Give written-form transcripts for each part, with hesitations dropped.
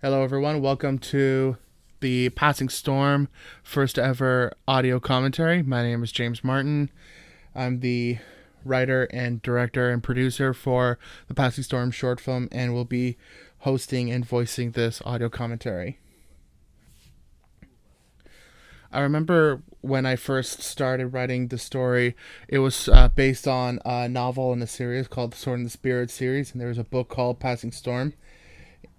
Hello, everyone. Welcome to the Passing Storm first ever audio commentary. My name is James Martin. I'm the writer and director and producer for the Passing Storm short film and will be hosting and voicing this audio commentary. I remember when I first started writing the story, it was based on a novel in a series called the Sword and the Spirit series, and there was a book called Passing Storm.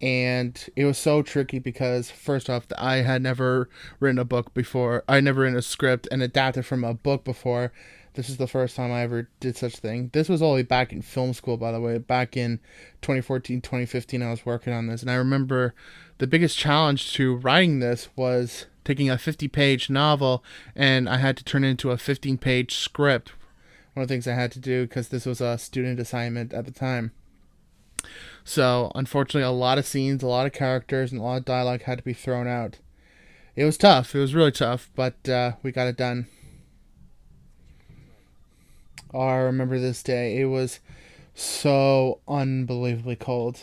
And it was so tricky because first off, I had never written a book before. I never written a script and adapted from a book before. This is the first time I ever did such a thing. This was only back in film school, by the way. Back in 2014, 2015, I was working on this. And I remember the biggest challenge to writing this was taking a 50-page novel and I had to turn it into a 15-page script. One of the things I had to do because this was a student assignment at the time. So, unfortunately, a lot of scenes, a lot of characters, and a lot of dialogue had to be thrown out. It was tough. It was really tough, but we got it done. Oh, I remember this day. It was so unbelievably cold.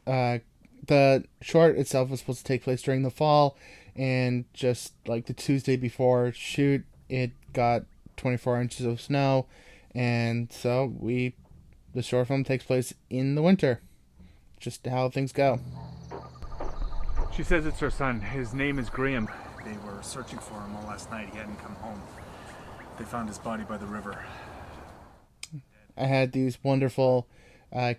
The short itself was supposed to take place during the fall, and just like the Tuesday before shoot, it got 24 inches of snow, and so the short film takes place in the winter. Just how things go. She says it's her son. His name is Graham. They were searching for him all last night. He hadn't come home. They found his body by the river. I had these wonderful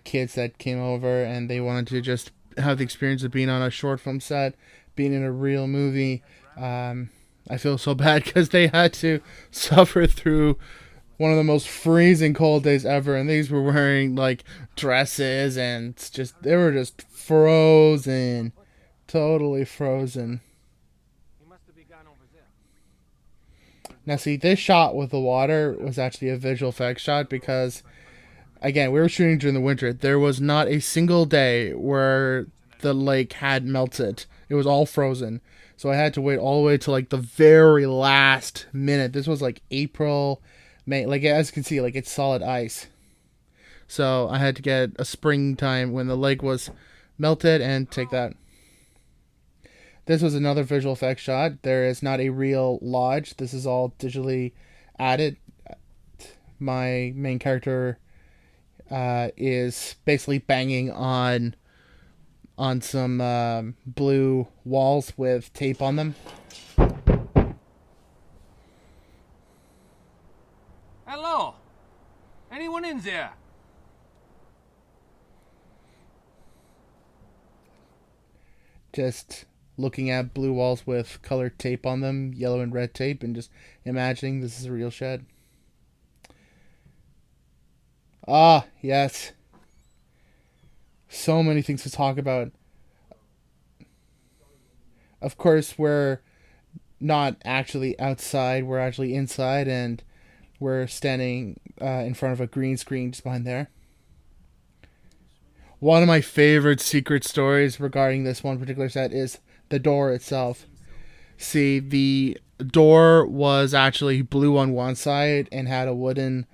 kids that came over and they wanted to just have the experience of being on a short film set, being in a real movie. I feel so bad because they had to suffer through one of the most freezing cold days ever, and these were wearing like dresses and they were just frozen, totally frozen. Now see, this shot with the water was actually a visual effects shot because again, we were shooting during the winter. There was not a single day where the lake had melted. It was all frozen. So I had to wait all the way to like the very last minute. This was like April, May, like as you can see, like it's solid ice. So I had to get a springtime when the lake was melted and take that. This was another visual effects shot. There is not a real lodge. This is all digitally added. My main character is basically banging on some blue walls with tape on them. Hello? Anyone in there? Just looking at blue walls with colored tape on them, yellow and red tape, and just imagining this is a real shed. Ah, yes. So many things to talk about. Of course, we're not actually outside, we're actually inside, and we're standing in front of a green screen just behind there. One of my favorite secret stories regarding this one particular set is the door itself. See, the door was actually blue on one side and had a wooden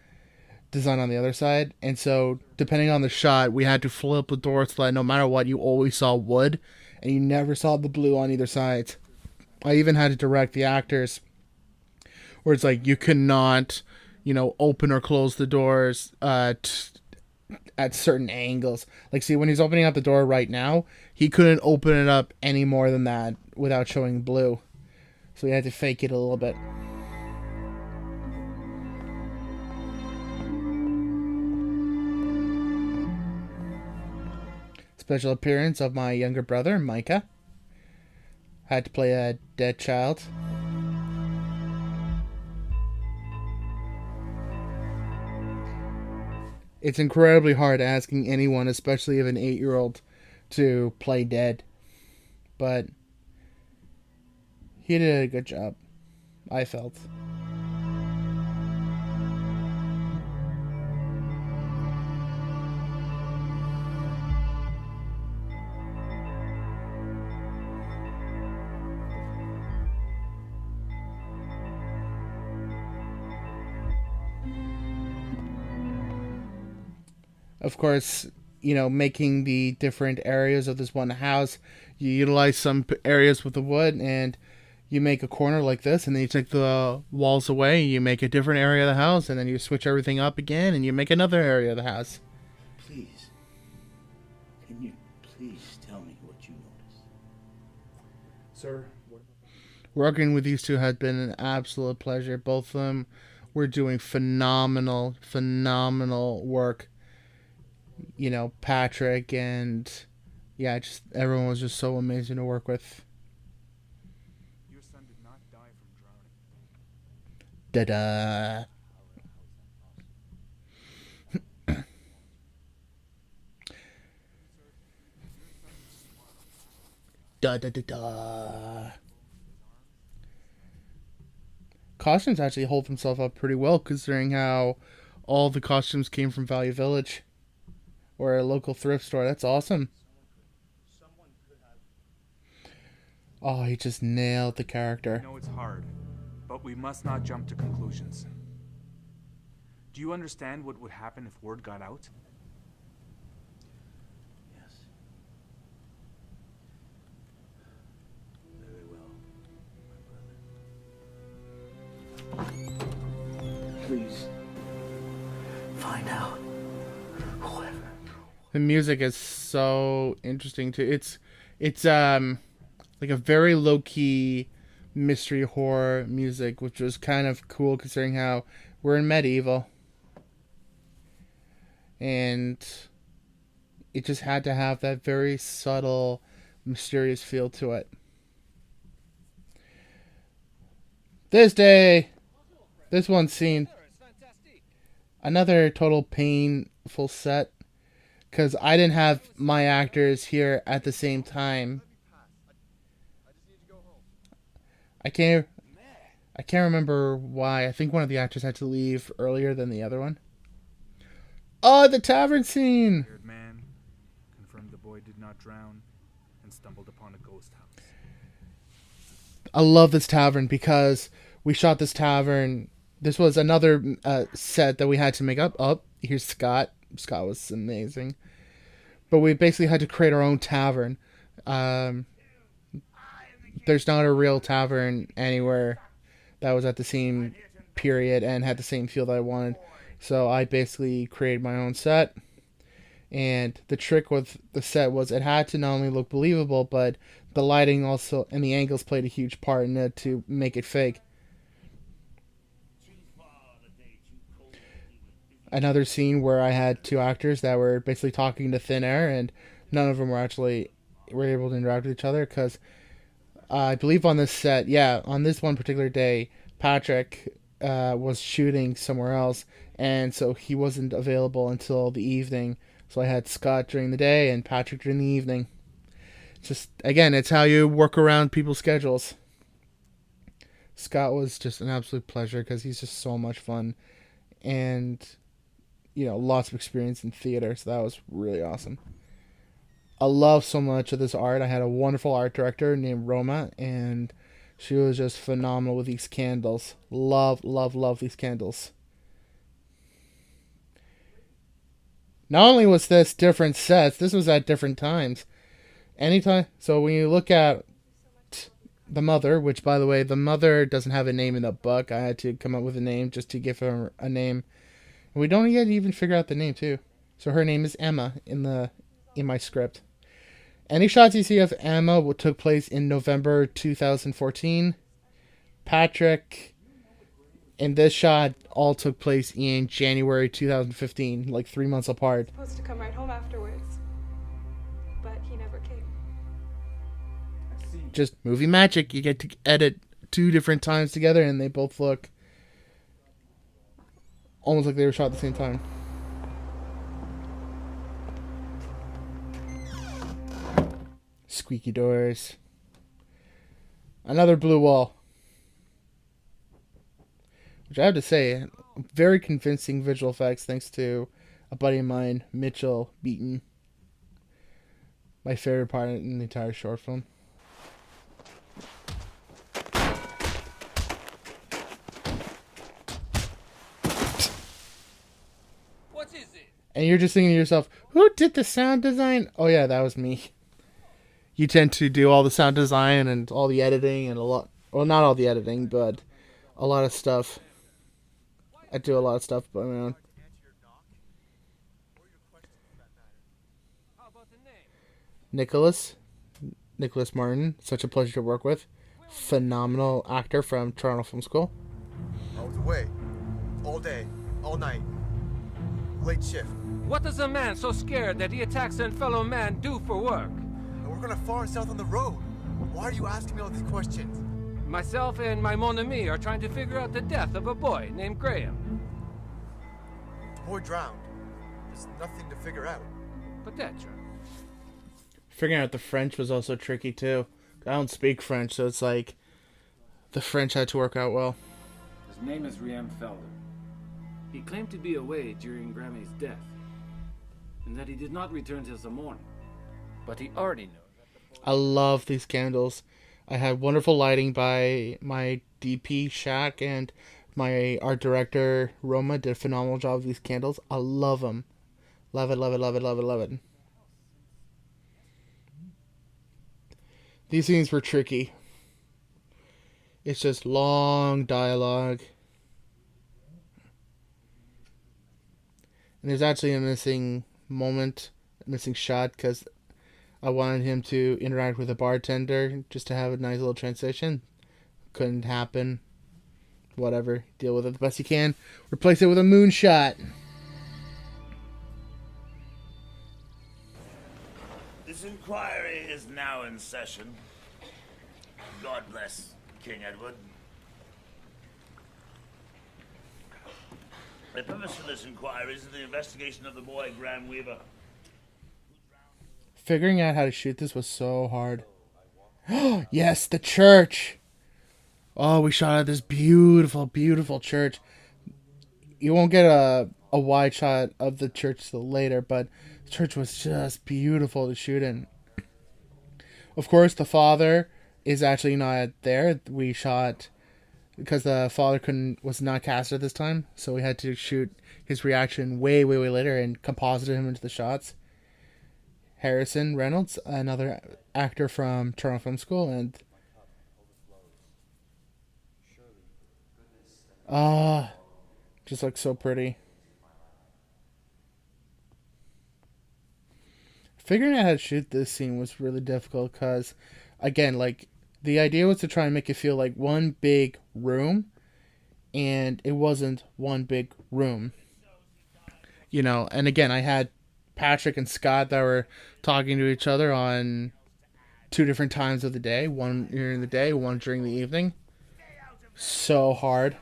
design on the other side. And so, depending on the shot, we had to flip the door so that no matter what, you always saw wood and you never saw the blue on either side. I even had to direct the actors where it's like you could not, open or close the doors at certain angles. Like, see, when he's opening up the door right now, he couldn't open it up any more than that without showing blue. So he had to fake it a little bit. Special appearance of my younger brother, Micah. Had to play a dead child. It's incredibly hard asking anyone, especially of an 8-year-old, to play dead. But he did a good job, I felt. Of course, making the different areas of this one house. You utilize some areas with the wood, and you make a corner like this, and then you take the walls away, you make a different area of the house, and then you switch everything up again, and you make another area of the house. Please, can you please tell me what you noticed? Sir, Working with these two has been an absolute pleasure. Both of them were doing phenomenal work. Patrick and just everyone was just so amazing to work with. your son did not die from drowning. Da-da. Da-da-da-da. Costumes actually hold themselves up pretty well considering how all the costumes came from Value Village or a local thrift store. That's awesome. Oh, he just nailed the character. I know it's hard, but we must not jump to conclusions. Do you understand what would happen if word got out? Yes. Very well, my brother. Please, find out whoever. The music is so interesting too. It's like a very low key mystery horror music, which was kind of cool considering how we're in medieval. And it just had to have that very subtle, mysterious feel to it. This one scene, another total painful set, because I didn't have my actors here at the same time. I can't remember why. I think one of the actors had to leave earlier than the other one. Oh, the tavern scene! Weird man confirmed the boy did not drown and stumbled upon a ghost house. I love this tavern because we shot this tavern. This was another set that we had to make up. Oh, here's Scott. Scott was amazing. But we basically had to create our own tavern. There's not a real tavern anywhere that was at the same period and had the same feel that I wanted. So I basically created my own set. And the trick with the set was it had to not only look believable, but the lighting also and the angles played a huge part in it to make it fake. Another scene where I had two actors that were basically talking to thin air, and none of them were able to interact with each other because I believe on this set, on this one particular day, Patrick was shooting somewhere else, and so he wasn't available until the evening. So I had Scott during the day and Patrick during the evening. Just, again, it's how you work around people's schedules. Scott was just an absolute pleasure because he's just so much fun and, lots of experience in theater, so that was really awesome. I love so much of this art. I had a wonderful art director named Roma, and she was just phenomenal with these candles. Love these candles. Not only was this different sets, this was at different times. So when you look at the mother, which by the way, the mother doesn't have a name in the book. I had to come up with a name just to give her a name. And we don't yet even figure out the name too. So her name is Emma in my script. Any shots you see of Emma took place in November 2014. Patrick and this shot all took place in January 2015, like 3 months apart. Supposed to come right home afterwards, but he never came. Just movie magic. You get to edit 2 different times together and they both look almost like they were shot at the same time. Squeaky doors. Another blue wall. Which I have to say, very convincing visual effects thanks to a buddy of mine, Mitchell Beaton. My favorite part in the entire short film. What is it? And you're just thinking to yourself, who did the sound design? Oh yeah, that was me. You tend to do all the sound design and all the editing and a lot. Well, not all the editing, but a lot of stuff. I do a lot of stuff by my own. How about the name? Nicholas Martin. Such a pleasure to work with. Phenomenal actor from Toronto Film School. I was away. All day. All night. Late shift. What does a man so scared that he attacks a fellow man do for work? And we're gonna far south on the road. Why are you asking me all these questions? Myself and my mon ami are trying to figure out the death of a boy named Graham. The boy drowned. There's nothing to figure out. Peut-être. Figuring out the French was also tricky too. I don't speak French, so it's like the French had to work out well. His name is Riem Felder. He claimed to be away during Grammy's death, and that he did not return till the morning. But he already knew. I love these candles. I had wonderful lighting by my DP Shaq, and my art director Roma did a phenomenal job of these candles. I love them. Love it, love it, love it, love it, love it. These scenes were tricky. It's just long dialogue. And there's actually a missing moment, a missing shot, because I wanted him to interact with a bartender just to have a nice little transition. Couldn't happen. Whatever. Deal with it the best you can. Replace it with a moonshot. This inquiry is now in session. God bless King Edward. The purpose of this inquiry is the investigation of the boy Graham Weaver. Figuring out how to shoot this was so hard. Yes, the church. Oh, we shot at this beautiful, beautiful church. You won't get a wide shot of the church till later, but the church was just beautiful to shoot in. Of course, the father is actually not there. We shot because the father was not cast at this time, so we had to shoot his reaction way, way, way later and composited him into the shots. Harrison Reynolds, another actor from Toronto Film School, and just looks so pretty. Figuring out how to shoot this scene was really difficult because, again, like, the idea was to try and make it feel like one big room, and it wasn't one big room. You know, and again, I had Patrick and Scott that were talking to each other on 2 different times of the day. One during the day, one during the evening. So hard.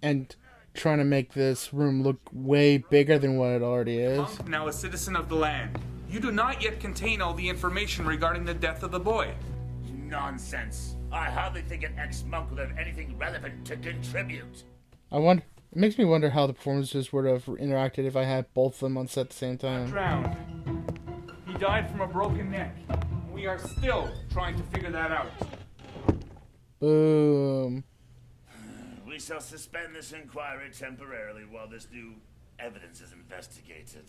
And trying to make this room look way bigger than what it already is. Monk, now a citizen of the land. You do not yet contain all the information regarding the death of the boy. Nonsense. I hardly think an ex-monk will have anything relevant to contribute. It makes me wonder how the performances would have interacted if I had both of them on set at the same time. Drowned. He died from a broken neck. We are still trying to figure that out. Boom. We shall suspend this inquiry temporarily while this new evidence is investigated.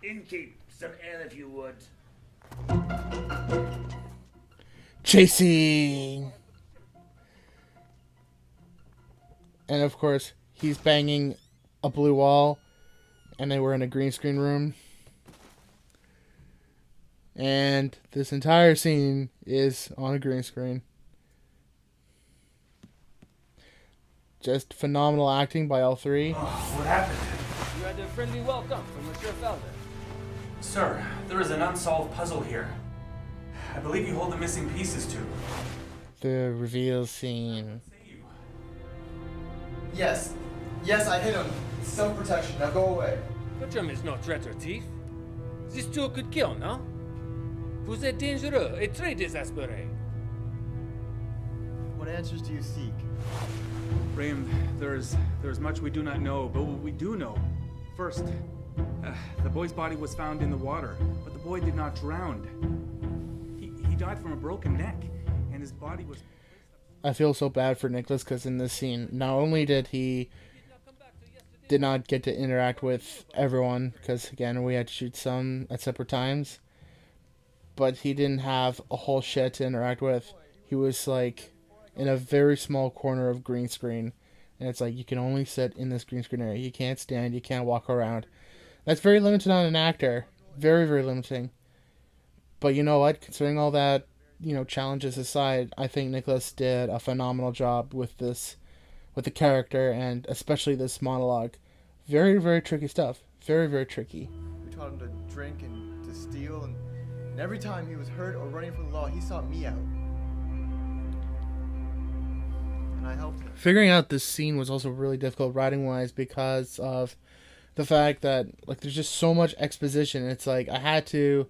Innkeep, some ale if you would. Chasing! And of course, he's banging a blue wall, and they were in a green screen room. And this entire scene is on a green screen. Just phenomenal acting by all three. What happened? You had a friendly welcome from Monsieur Felder. Sir, there is an unsolved puzzle here. I believe you hold the missing pieces too. The reveal scene. Yes. Yes, I hit him. Self-protection. Now go away. Bertram is no threat or thief. This two could kill, no? Vous êtes dangereux et très désespéré. What answers do you seek? Graham, there's much we do not know, but what we do know. First, the boy's body was found in the water, but the boy did not drown. He died from a broken neck, and his body was... I feel so bad for Nicholas because in this scene, not only did he did not get to interact with everyone because, again, we had to shoot some at separate times. But he didn't have a whole shed to interact with. He was like in a very small corner of green screen. And it's like you can only sit in this green screen area. You can't stand, you can't walk around. That's very limited on an actor. Very, very limiting. But you know what? Considering all that, challenges aside, I think Nicholas did a phenomenal job with the character, and especially this monologue. Very, very tricky stuff. Very, very tricky. We taught him to drink and to steal, and every time he was hurt or running from the law, he sought me out. And I helped him. Figuring out this scene was also really difficult writing-wise because of the fact that there's just so much exposition. It's like I had to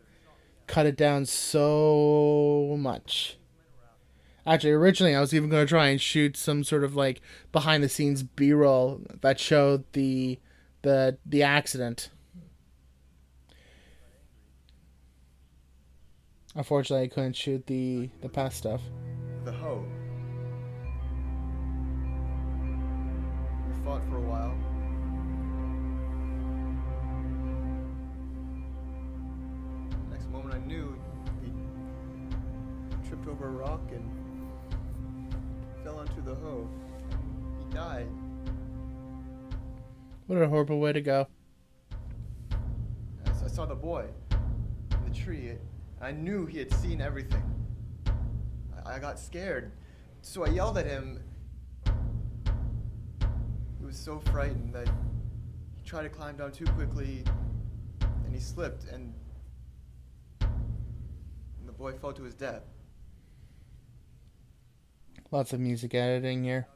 cut it down so much. Actually, originally I was even going to try and shoot some sort of behind-the-scenes B-roll that showed the accident. Unfortunately, I couldn't shoot the past stuff. The hoe. We fought for a while. Next moment I knew he tripped over a rock and fell onto the hoe. He died. What a horrible way to go. I saw the boy in the tree. I knew he had seen everything. I got scared, so I yelled at him. He was so frightened that he tried to climb down too quickly, and he slipped, and the boy fell to his death. Lots of music editing here.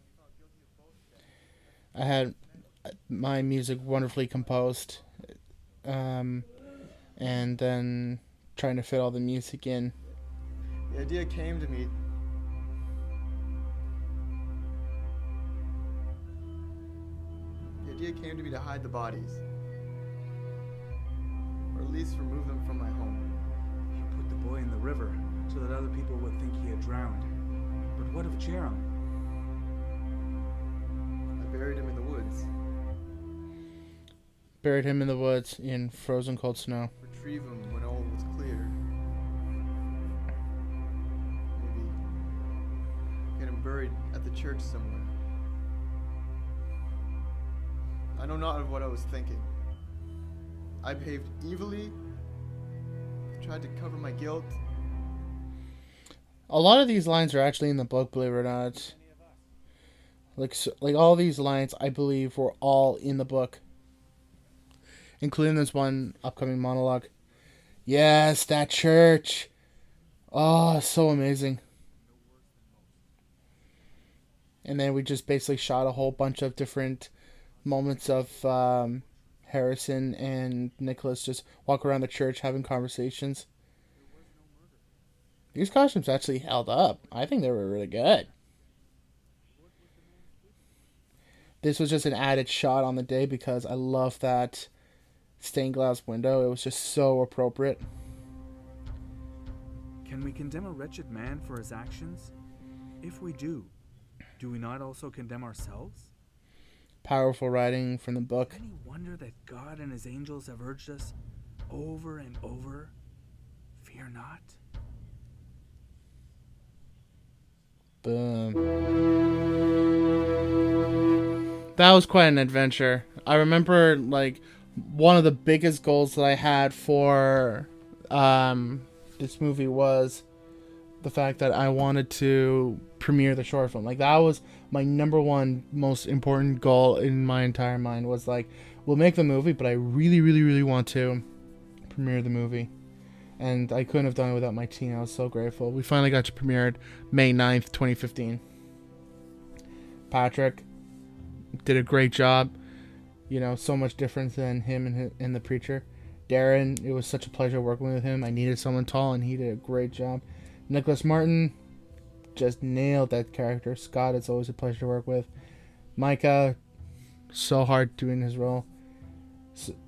I had my music wonderfully composed, and then trying to fit all the music in. The idea came to me. To hide the bodies, or at least remove them from my home. You put the boy in the river so that other people would think he had drowned. But what of Jerem? I buried him in the woods. Buried him in the woods in frozen cold snow. Retrieve him when all was clear. Maybe get him buried at the church somewhere. I know not of what I was thinking. I behaved evilly, tried to cover my guilt. A lot of these lines are actually in the book, believe it or not. All these lines, I believe, were all in the book, including this one upcoming monologue. Yes, that church. Oh, so amazing. And then we just basically shot a whole bunch of different moments of Harrison and Nicholas just walk around the church having conversations. These costumes actually held up. I think they were really good. This was just an added shot on the day because I love that stained glass window. It was just so appropriate. Can we condemn a wretched man for his actions? If we do we not also condemn ourselves? Powerful writing from the book. Any wonder that God and his angels have urged us over and over, fear not? Boom. That was quite an adventure. I remember one of the biggest goals that I had for this movie was the fact that I wanted to premiere the short film. That was my number one most important goal in my entire mind was we'll make the movie, but I really, really, really want to premiere the movie. And I couldn't have done it without my team. I was so grateful. We finally got to premiere it May 9th, 2015. Patrick did a great job. So much different than him and the preacher. Darren, it was such a pleasure working with him. I needed someone tall, and he did a great job. Nicholas Martin just nailed that character. Scott, it's always a pleasure to work with. Micah, so hard doing his role.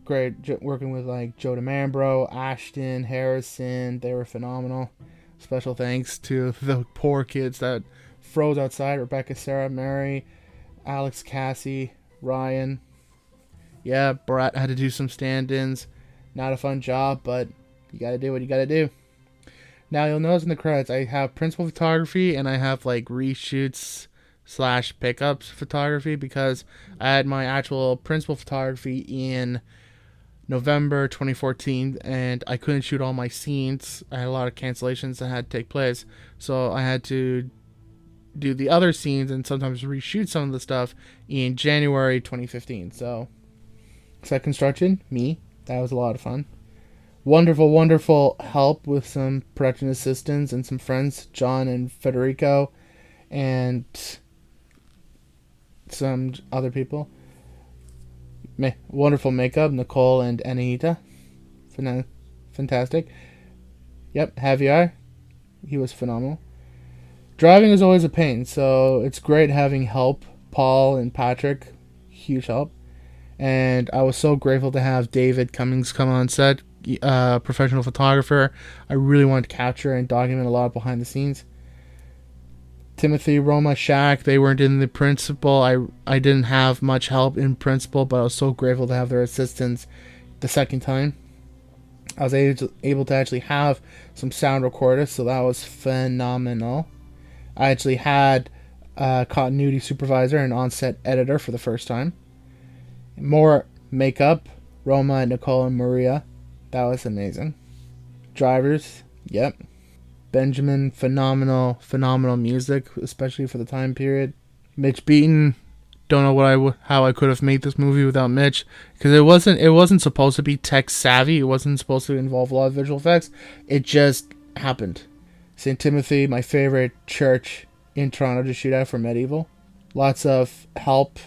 Great working with Joe DeMambro, Ashton, Harrison. They were phenomenal. Special thanks to the poor kids that froze outside. Rebecca, Sarah, Mary, Alex, Cassie, Ryan. Yeah, Brat had to do some stand-ins. Not a fun job, but you gotta do what you gotta do. Now you'll notice in the credits I have principal photography and I have like reshoots slash pickups photography because I had my actual principal photography in November 2014 and I couldn't shoot all my scenes. I had a lot of cancellations that had to take place, so I had to do the other scenes and sometimes reshoot some of the stuff in January 2015. So set construction, me, that was a lot of fun. Wonderful help with some production assistants and some friends, John and Federico, and some other people. Wonderful makeup, Nicole and Anita. Fantastic. Yep, Javier, he was phenomenal. Driving is always a pain, so it's great having help. Paul and Patrick, huge help. And I was so grateful to have David Cummings come on set, professional photographer. I really wanted to capture and document a lot behind the scenes. Timothy, Roma, Shaq, they weren't in the principal. I didn't have much help in principal, but I was so grateful to have their assistance the second time. I was able to actually have some sound recorders, so that was phenomenal. I actually had a continuity supervisor and on-set editor for the first time. More makeup, Roma, Nicole, and Maria. That was amazing. Drivers, yep. Benjamin, phenomenal music, especially for the time period. Mitch Beaton, don't know how I could have made this movie without Mitch, because it wasn't supposed to be tech savvy. It wasn't supposed to involve a lot of visual effects. It just happened. St. Timothy, my favorite church in Toronto to shoot at for Medieval. Lots of help,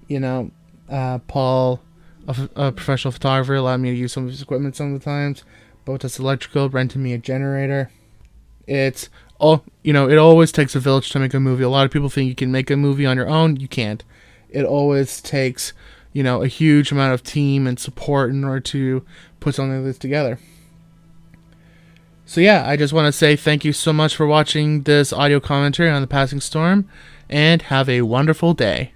Paul, a professional photographer, allowed me to use some of his equipment some of the times. Botas Electrical rented me a generator. It always takes a village to make a movie. A lot of people think you can make a movie on your own. You can't. It always takes, a huge amount of team and support in order to put something like this together. So yeah, I just want to say thank you so much for watching this audio commentary on The Passing Storm, and have a wonderful day.